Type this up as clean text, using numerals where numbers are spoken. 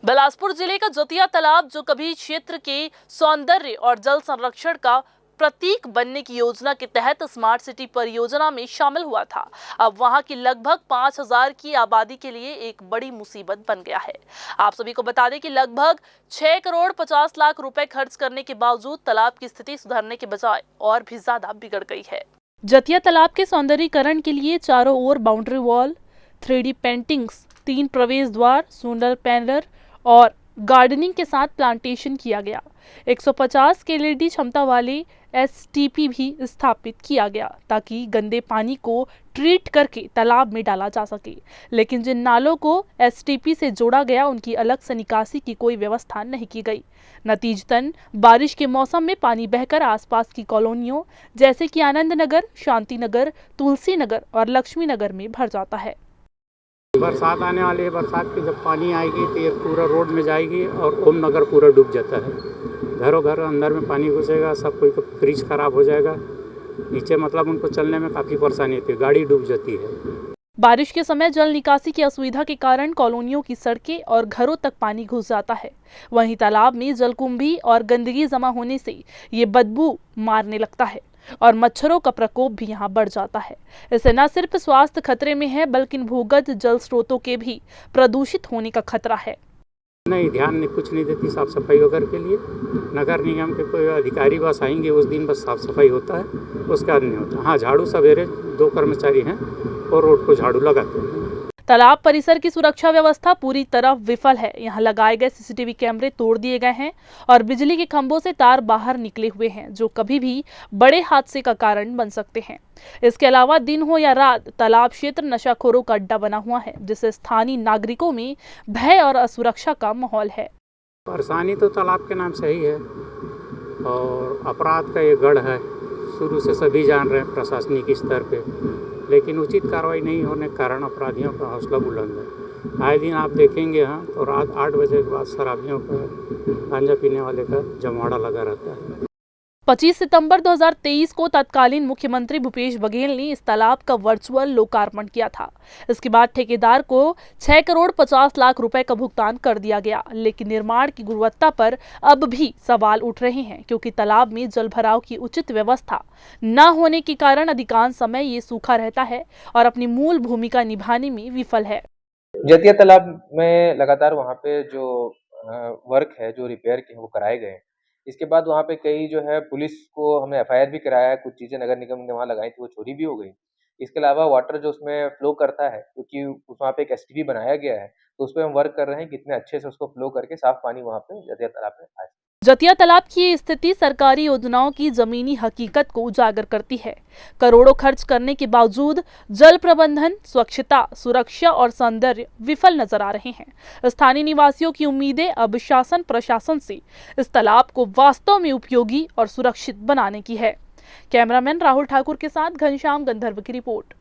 बिलासपुर जिले का जतिया तालाब, जो कभी क्षेत्र के सौंदर्य और जल संरक्षण का प्रतीक बनने की योजना के तहत स्मार्ट सिटी परियोजना में शामिल हुआ था, अब वहां की लगभग 5000 की आबादी के लिए एक बड़ी मुसीबत बन गया है। आप सभी को बता दें कि लगभग 6 करोड़ 50 लाख रुपए खर्च करने के बावजूद तालाब की स्थिति सुधरने के बजाय और भी ज्यादा बिगड़ गई है। जतिया तालाब के सौंदर्यीकरण के लिए चारों ओर बाउंड्री वॉल, 3D पेंटिंग्स, 3 प्रवेश द्वार, सोलर पैनल और गार्डनिंग के साथ प्लांटेशन किया गया। 150 के एलईडी क्षमता वाले एसटीपी भी स्थापित किया गया ताकि गंदे पानी को ट्रीट करके तालाब में डाला जा सके। लेकिन जिन नालों को एसटीपी से जोड़ा गया, उनकी अलग से निकासी की कोई व्यवस्था नहीं की गई। नतीजतन बारिश के मौसम में पानी बहकर आसपास की कॉलोनियों जैसे कि आनंद नगर, शांति नगर, तुलसी नगर और लक्ष्मी नगर में भर जाता है। बरसात आने वाली है। बरसात की जब पानी आएगी तो ये पूरा रोड में जाएगी और ओम नगर पूरा डूब जाता है। घरों घर अंदर में पानी घुसेगा, सब कोई का फ्रिज खराब हो जाएगा। नीचे मतलब उनको चलने में काफ़ी परेशानी होती है, गाड़ी डूब जाती है। बारिश के समय जल निकासी की असुविधा के कारण कॉलोनियों की सड़कें और घरों तक पानी घुस जाता है। वहीं तालाब में जलकुंभी और गंदगी जमा होने से ये बदबू मारने लगता है और मच्छरों का प्रकोप भी यहाँ बढ़ जाता है। इससे न सिर्फ स्वास्थ्य खतरे में है, बल्कि भूगर्भ जल स्रोतों के भी प्रदूषित होने का खतरा है। नहीं, ध्यान नहीं, कुछ नहीं देती साफ सफाई वगैरह के लिए। नगर निगम के कोई अधिकारी बस आएंगे, उस दिन बस साफ सफाई होता है, उसके बाद नहीं होता। हाँ, झाड़ू सवेरे 2 कर्मचारी हैं और रोड को झाड़ू लगाते हैं। तालाब परिसर की सुरक्षा व्यवस्था पूरी तरह विफल है। यहाँ लगाए गए सीसीटीवी कैमरे तोड़ दिए गए हैं और बिजली के खंभों से तार बाहर निकले हुए हैं, जो कभी भी बड़े हादसे का कारण बन सकते हैं। इसके अलावा दिन हो या रात, तालाब क्षेत्र नशाखोरों का अड्डा बना हुआ है, जिससे स्थानीय नागरिकों में भय और असुरक्षा का माहौल है। परेशानी तो तालाब के नाम से ही है और अपराध का ये गढ़ है। शुरू से सभी जान रहे हैं प्रशासनिक स्तर पे, लेकिन उचित कार्रवाई नहीं होने के कारण अपराधियों का हौसला बुलंद है। आए दिन आप देखेंगे यहाँ तो रात 8 बजे के बाद शराबियों का, गांजा पीने वाले का जमावड़ा लगा रहता है। 25 सितंबर 2023 को तत्कालीन मुख्यमंत्री भूपेश बघेल ने इस तालाब का वर्चुअल लोकार्पण किया था। इसके बाद ठेकेदार को 6 करोड़ 50 लाख रुपए का भुगतान कर दिया गया, लेकिन निर्माण की गुणवत्ता पर अब भी सवाल उठ रहे हैं, क्योंकि तालाब में जल भराव की उचित व्यवस्था न होने के कारण अधिकांश समय ये सूखा रहता है और अपनी मूल भूमिका निभाने में विफल है। जतिया तालाब में लगातार वहाँ पे जो वर्क है, जो रिपेयर के वो कराए गए। इसके बाद वहाँ पे कई जो है पुलिस को हमने एफआईआर भी कराया है, कुछ चीज़ें नगर निगम ने वहाँ लगाई थी, वो चोरी भी हो गई। इसके अलावा वाटर जो उसमें फ्लो करता है, क्योंकि वहाँ पे एक एसटीपी बनाया गया है, तो उसपे हम वर्क कर रहे हैं, कितने अच्छे से उसको फ्लो करके साफ पानी वहाँ पे जतिया तालाब में आए। जतिया तालाब की ये स्थिति सरकारी योजनाओं की जमीनी हकीकत को उजागर करती है। करोड़ों खर्च करने के बावजूद जल प्रबंधन, स्वच्छता, सुरक्षा और सौंदर्य विफल नजर आ रहे हैं। स्थानीय निवासियों की उम्मीदें अब शासन प्रशासन से इस तालाब को वास्तव में उपयोगी और सुरक्षित बनाने की है। कैमरामैन राहुल ठाकुर के साथ घनश्याम गंधर्व की रिपोर्ट।